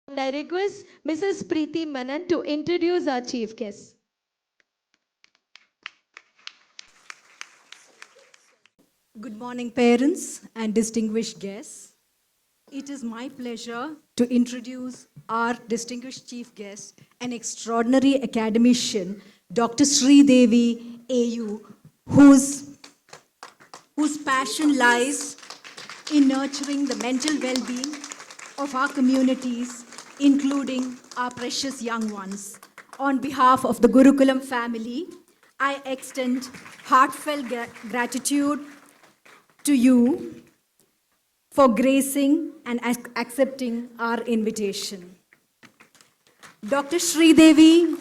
And I request Mrs. Preeti Manan to introduce our chief guest. Good morning, parents and distinguished guests. It is my pleasure to introduce our distinguished chief guest, an extraordinary academician, Dr. Shreedevi AU, whose passion lies in nurturing the mental well-being of our communities, including our precious young ones. On behalf of the Gurukulam family, I extend heartfelt gratitude to you for gracing and accepting our invitation. Dr. Shreedevi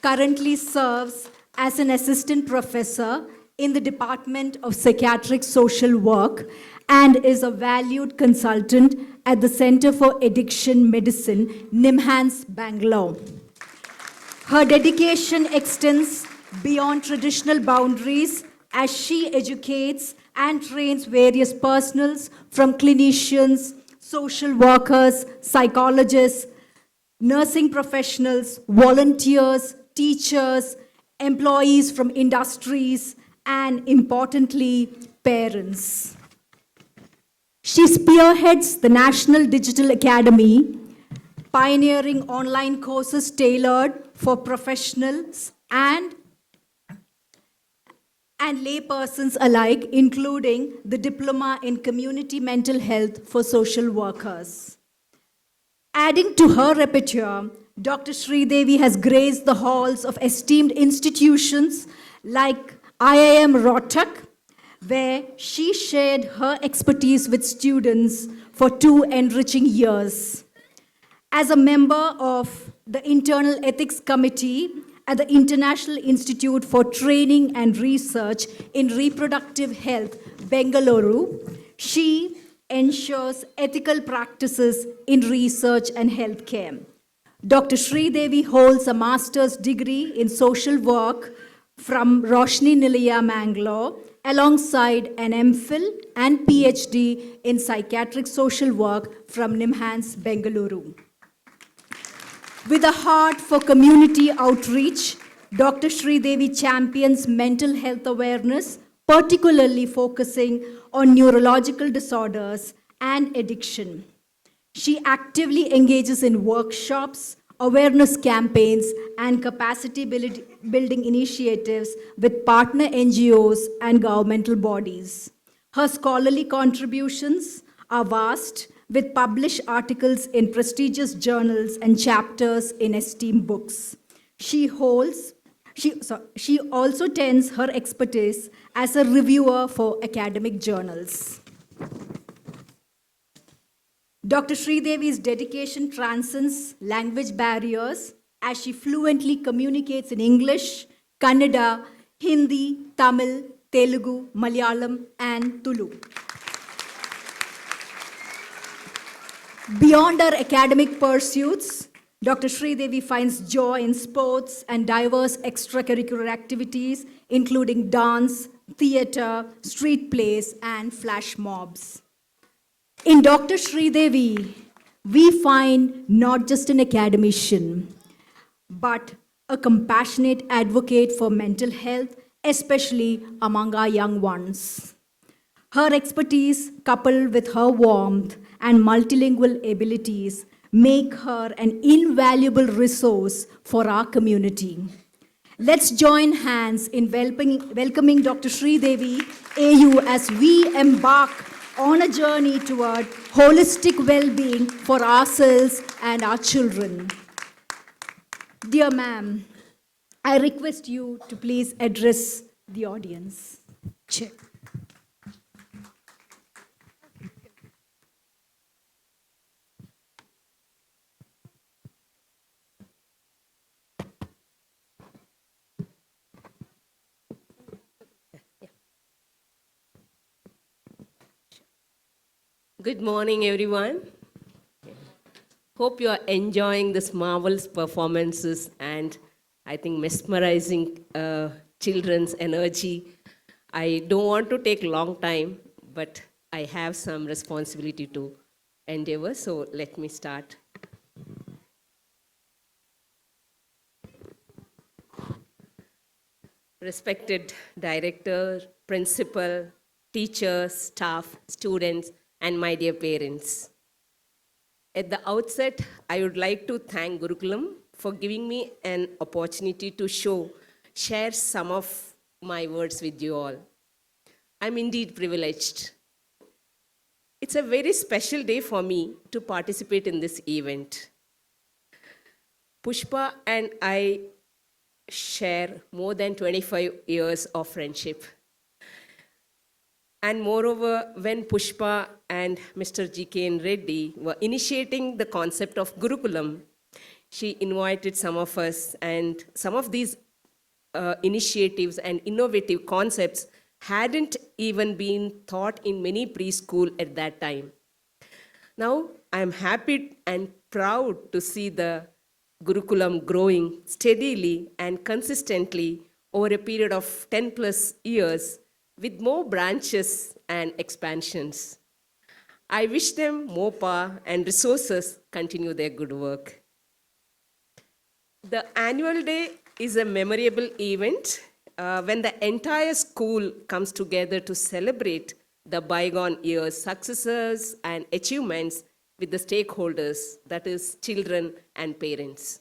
currently serves as an assistant professor in the Department of Psychiatric Social Work and is a valued consultant at the Center for Addiction Medicine, NIMHANS, Bangalore. Her dedication extends beyond traditional boundaries as she educates and trains various personals from clinicians, social workers, psychologists, nursing professionals, volunteers, teachers, employees from industries, and importantly, parents. She spearheads the National Digital Academy, pioneering online courses tailored for professionals and laypersons alike, including the Diploma in Community Mental Health for social workers. Adding to her repertoire, Dr. Shreedevi has graced the halls of esteemed institutions like IIM Rohtak, where she shared her expertise with students for 2 enriching years. As a member of the Internal Ethics Committee at the International Institute for Training and Research in Reproductive Health, Bengaluru, she ensures ethical practices in research and healthcare. Dr. Shreedevi holds a master's degree in social work from Roshni Nilaya, Bangalore, alongside an MPhil and PhD in psychiatric social work from NIMHANS, Bengaluru. With a heart for community outreach, Dr. Shreedevi champions mental health awareness, particularly focusing on neurological disorders and addiction. She actively engages in workshops, awareness campaigns, and capacity building initiatives with partner NGOs and governmental bodies. Her scholarly contributions are vast, with published articles in prestigious journals and chapters in esteemed books. She also tends her expertise as a reviewer for academic journals. Dr. Shreedevi's dedication transcends language barriers as she fluently communicates in English, Kannada, Hindi, Tamil, Telugu, Malayalam, and Tulu. Beyond her academic pursuits, Dr. Shreedevi finds joy in sports and diverse extracurricular activities, including dance, theatre, street plays, and flash mobs. In Dr. Shreedevi, we find not just an academician, but a compassionate advocate for mental health, especially among our young ones. Her expertise, coupled with her warmth and multilingual abilities, make her an invaluable resource for our community. Let's join hands in welcoming Dr. Shreedevi AU as we embark on a journey toward holistic well-being for ourselves and our children. Dear ma'am, I request you to please address the audience. Check. Good morning, everyone. Hope you are enjoying this marvelous performances and I think mesmerizing children's energy. I don't want to take long time, but I have some responsibility to endeavor, so let me start. Respected director, principal, teachers, staff, students, and my dear parents. At the outset, I would like to thank Gurukulam for giving me an opportunity to share some of my words with you all. I'm indeed privileged. It's a very special day for me to participate in this event. Pushpa and I share more than 25 years of friendship. And moreover, when Pushpa and Mr. G.K.N. Reddy were initiating the concept of Gurukulam, she invited some of us, and some of these initiatives and innovative concepts hadn't even been taught in many preschool at that time. Now, I'm happy and proud to see the Gurukulam growing steadily and consistently over a period of 10 plus years with more branches and expansions. I wish them more power and resources continue their good work. The annual day is a memorable event when the entire school comes together to celebrate the bygone year's successes and achievements with the stakeholders, that is, children and parents.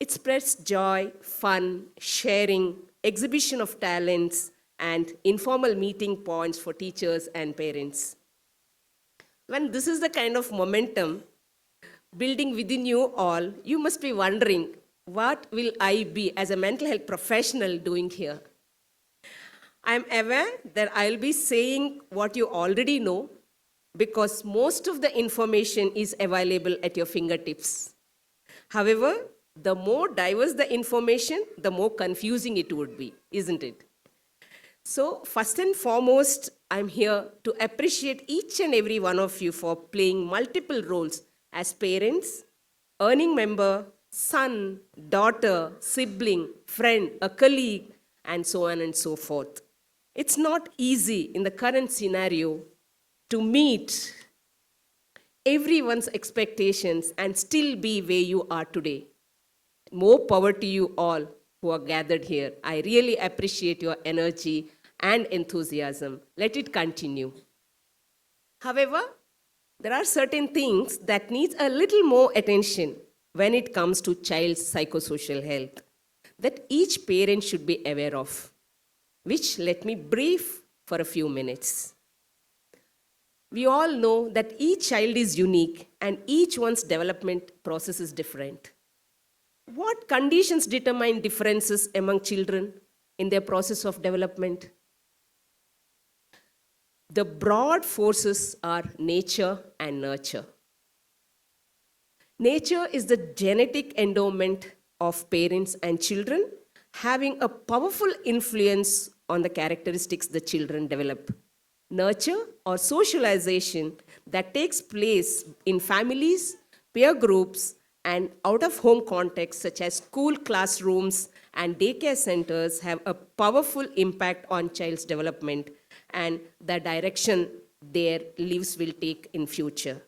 It spreads joy, fun, sharing, exhibition of talents, and informal meeting points for teachers and parents. When this is the kind of momentum building within you all, you must be wondering, what will I be as a mental health professional doing here? I'm aware that I'll be saying what you already know because most of the information is available at your fingertips. However, the more diverse the information, the more confusing it would be, isn't it? So, first and foremost, I'm here to appreciate each and every one of you for playing multiple roles as parents, earning member, son, daughter, sibling, friend, a colleague, and so on and so forth. It's not easy in the current scenario to meet everyone's expectations and still be where you are today. More power to you all who are gathered here. I really appreciate your energy and enthusiasm. Let it continue. However, there are certain things that need a little more attention when it comes to child's psychosocial health that each parent should be aware of, which let me brief for a few minutes. We all know that each child is unique and each one's development process is different. What conditions determine differences among children in their process of development? The broad forces are nature and nurture. Nature is the genetic endowment of parents and children, having a powerful influence on the characteristics the children develop. Nurture or socialization that takes place in families, peer groups, and out-of-home contexts such as school classrooms and daycare centers have a powerful impact on child's development and the direction their lives will take in future.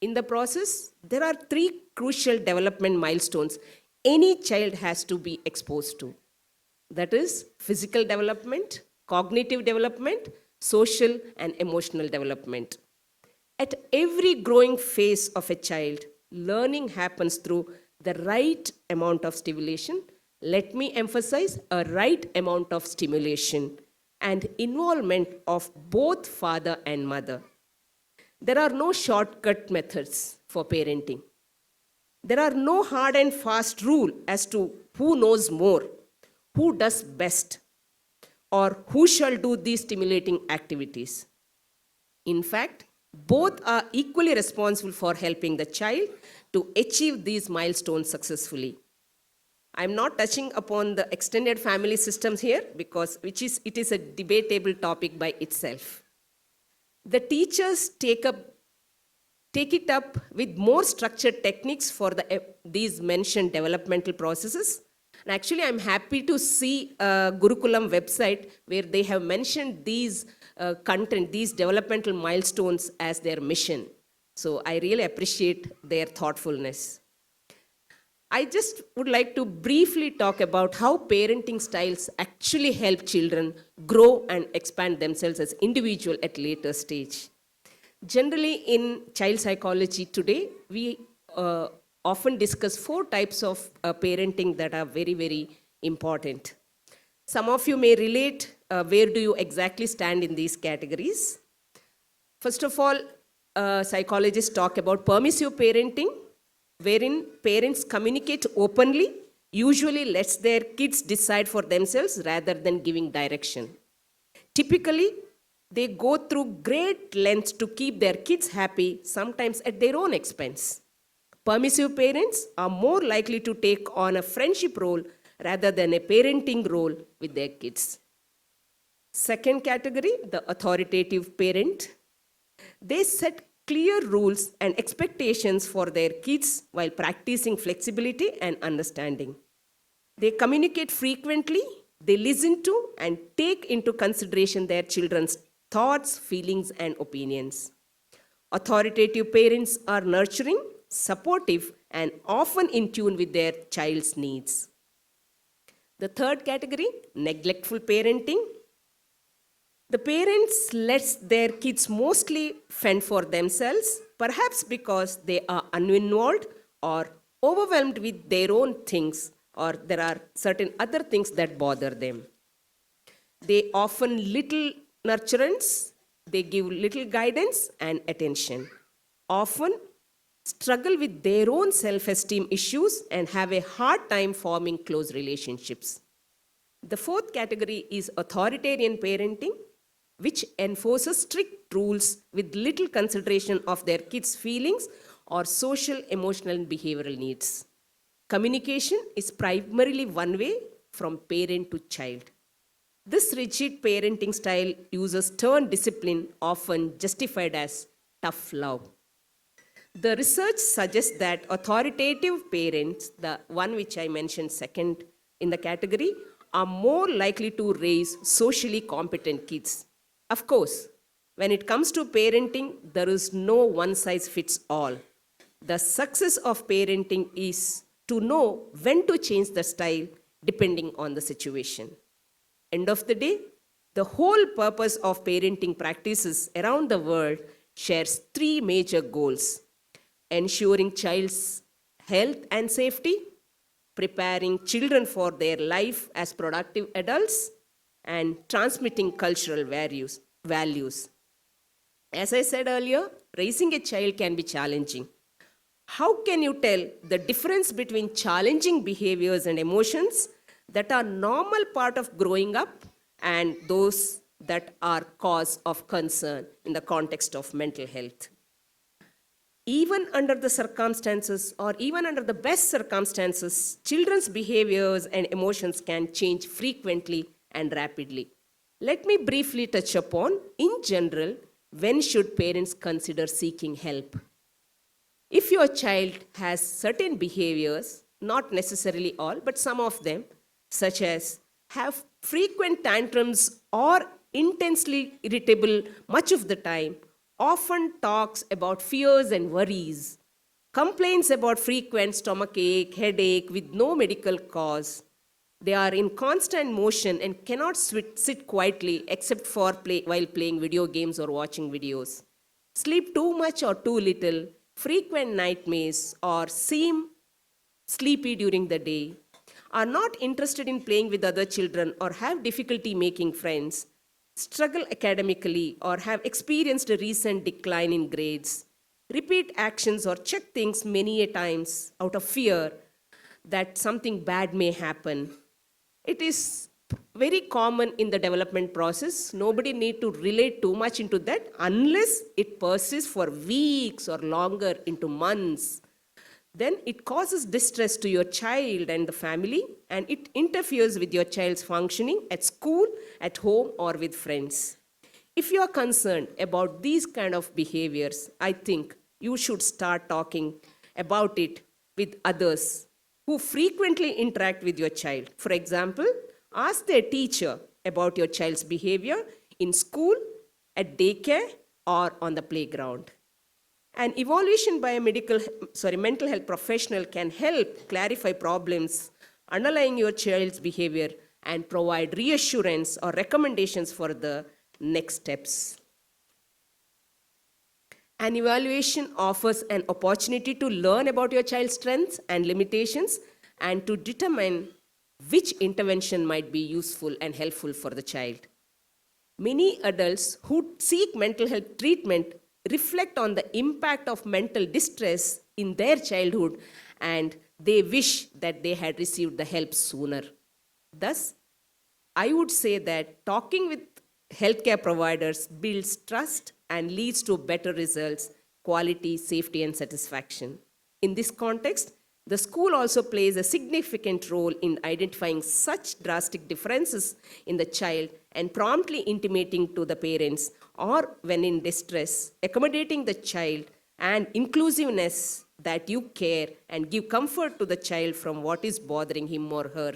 In the process, there are three crucial development milestones any child has to be exposed to. That is physical development, cognitive development, social and emotional development. At every growing phase of a child, learning happens through the right amount of stimulation. Let me emphasize a right amount of stimulation and involvement of both father and mother. There are no shortcut methods for parenting. There are no hard and fast rule as to who knows more, who does best, or who shall do these stimulating activities. In fact, both are equally responsible for helping the child to achieve these milestones successfully. I'm not touching upon the extended family systems here because it is a debatable topic by itself. The teachers take it up with more structured techniques for these mentioned developmental processes. And actually, I'm happy to see a Gurukulam website where they have mentioned these content, these developmental milestones as their mission. So I really appreciate their thoughtfulness. I just would like to briefly talk about how parenting styles actually help children grow and expand themselves as individuals at later stage. Generally, in child psychology today, we often discuss 4 types of parenting that are very, very important. Some of you may relate where do you exactly stand in these categories. First of all, psychologists talk about permissive parenting, wherein parents communicate openly, usually lets their kids decide for themselves rather than giving direction. Typically, they go through great lengths to keep their kids happy, sometimes at their own expense. Permissive parents are more likely to take on a friendship role rather than a parenting role with their kids. Second category, the authoritative parent. They set clear rules and expectations for their kids while practicing flexibility and understanding. They communicate frequently, they listen to and take into consideration their children's thoughts, feelings, and opinions. Authoritative parents are nurturing, supportive, and often in tune with their child's needs. The third category, neglectful parenting. The parents let their kids mostly fend for themselves, perhaps because they are uninvolved or overwhelmed with their own things, or there are certain other things that bother them. They often little nurturance, they give little guidance and attention, often struggle with their own self-esteem issues and have a hard time forming close relationships. The fourth category is authoritarian parenting, which enforces strict rules with little consideration of their kids' feelings or social, emotional, and behavioral needs. Communication is primarily one way from parent to child. This rigid parenting style uses stern discipline, often justified as tough love. The research suggests that authoritative parents, the one which I mentioned second in the category, are more likely to raise socially competent kids. Of course, when it comes to parenting, there is no one size fits all. The success of parenting is to know when to change the style depending on the situation. End of the day, the whole purpose of parenting practices around the world shares 3 major goals: ensuring child's health and safety, preparing children for their life as productive adults, and transmitting cultural values. As I said earlier, raising a child can be challenging. How can you tell the difference between challenging behaviors and emotions that are normal part of growing up and those that are cause of concern in the context of mental health? Even under the circumstances, or even under the best circumstances, children's behaviors and emotions can change frequently and rapidly. Let me briefly touch upon, in general, when should parents consider seeking help? If your child has certain behaviors, not necessarily all, but some of them, such as have frequent tantrums or intensely irritable much of the time, often talks about fears and worries, complains about frequent stomachache, headache with no medical cause. They are in constant motion and cannot sit quietly except for while playing video games or watching videos. Sleep too much or too little, frequent nightmares, or seem sleepy during the day, are not interested in playing with other children or have difficulty making friends, struggle academically or have experienced a recent decline in grades, repeat actions or check things many a times out of fear that something bad may happen. It is very common in the development process. Nobody need to relate too much into that unless it persists for weeks or longer into months. Then it causes distress to your child and the family, and it interferes with your child's functioning at school, at home, or with friends. If you are concerned about these kind of behaviors, I think you should start talking about it with others who frequently interact with your child. For example, ask their teacher about your child's behavior in school, at daycare, or on the playground. An evaluation by a mental health professional can help clarify problems underlying your child's behavior and provide reassurance or recommendations for the next steps. An evaluation offers an opportunity to learn about your child's strengths and limitations and to determine which intervention might be useful and helpful for the child. Many adults who seek mental health treatment reflect on the impact of mental distress in their childhood and they wish that they had received the help sooner. Thus, I would say that talking with healthcare providers builds trust and leads to better results, quality, safety, and satisfaction. In this context, the school also plays a significant role in identifying such drastic differences in the child and promptly intimating to the parents or when in distress, accommodating the child and inclusiveness that you care and give comfort to the child from what is bothering him or her.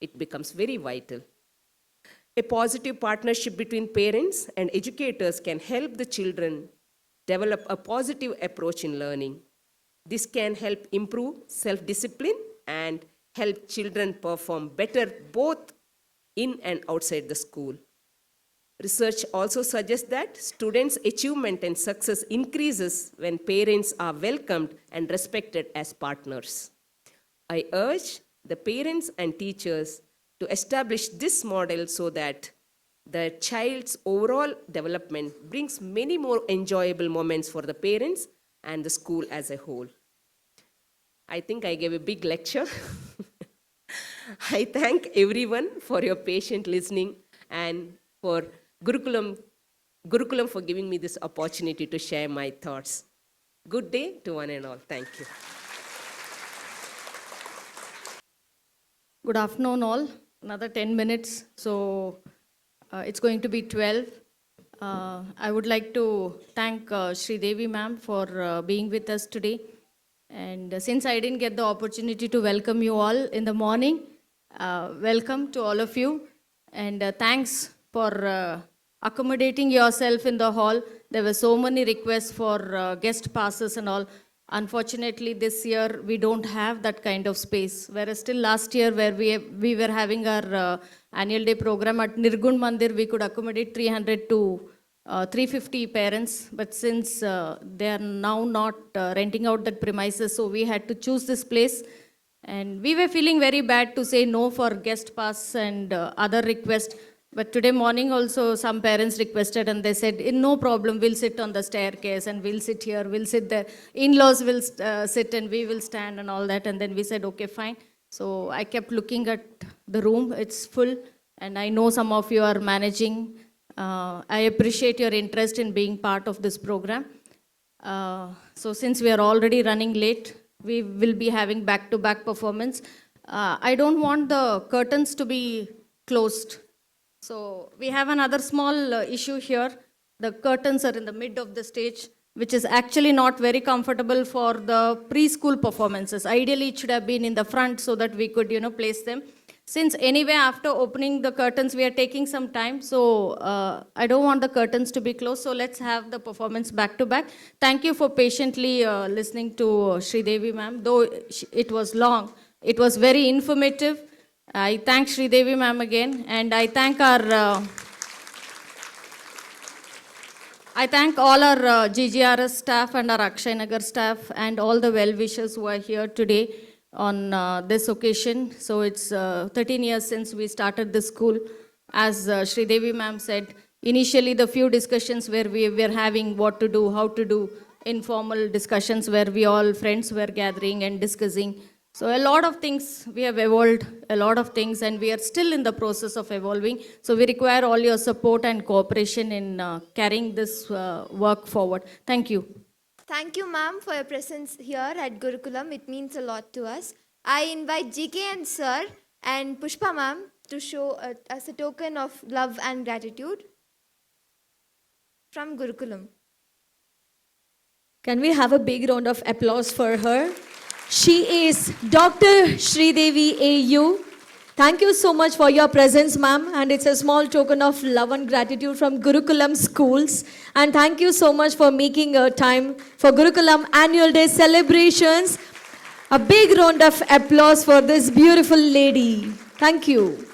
It becomes very vital. A positive partnership between parents and educators can help the children develop a positive approach in learning. This can help improve self-discipline and help children perform better both in and outside the school. Research also suggests that students' achievement and success increases when parents are welcomed and respected as partners. I urge the parents and teachers to establish this model so that the child's overall development brings many more enjoyable moments for the parents and the school as a whole. I think I gave a big lecture. I thank everyone for your patient listening and for Gurukulam for giving me this opportunity to share my thoughts. Good day to one and all. Thank you. Good afternoon, all. Another 10 minutes, so it's going to be 12. I would like to thank Shreedevi ma'am for being with us today. And since I didn't get the opportunity to welcome you all in the morning, welcome to all of you. And thanks for accommodating yourself in the hall. There were so many requests for guest passes and all. Unfortunately, this year we don't have that kind of space. Whereas still last year, where we were having our annual day program at Nirgun Mandir, we could accommodate 300 to 350 parents. But since they are now not renting out that premises, so we had to choose this place. And we were feeling very bad to say no for guest pass and other requests. But today morning also some parents requested and they said, no problem, we'll sit on the staircase and we'll sit here, we'll sit there. In-laws will sit and we will stand and all that. And then we said, okay, fine. So I kept looking at the room, it's full. And I know some of you are managing. I appreciate your interest in being part of this program. So since we are already running late, we will be having back-to-back performance. I don't want the curtains to be closed. So we have another small issue here. The curtains are in the mid of the stage, which is actually not very comfortable for the preschool performances. Ideally, it should have been in the front so that we could, place them. Since anyway, after opening the curtains, we are taking some time. So I don't want the curtains to be closed. So let's have the performance back to back. Thank you for patiently listening to Shreedevi ma'am. Though it was long, it was very informative. I thank Shreedevi ma'am again, and I thank all our GGRS staff and our Akshay Nagar staff and all the well-wishers who are here today on this occasion. So it's 13 years since we started this school. As Shreedevi ma'am said, initially the few discussions where we were having what to do, how to do, informal discussions where we all friends were gathering and discussing. So a lot of things, we have evolved a lot of things and we are still in the process of evolving. So we require all your support and cooperation in carrying this work forward. Thank you. Thank you, ma'am, for your presence here at Gurukulam. It means a lot to us. I invite GK and sir and Pushpa ma'am to show as a token of love and gratitude. from Gurukulam. Can we have a big round of applause for her? She is Dr. Shreedevi AU. Thank you so much for your presence, ma'am. And it's a small token of love and gratitude from Gurukulam schools. And thank you so much for making a time for Gurukulam Annual Day celebrations. A big round of applause for this beautiful lady. Thank you.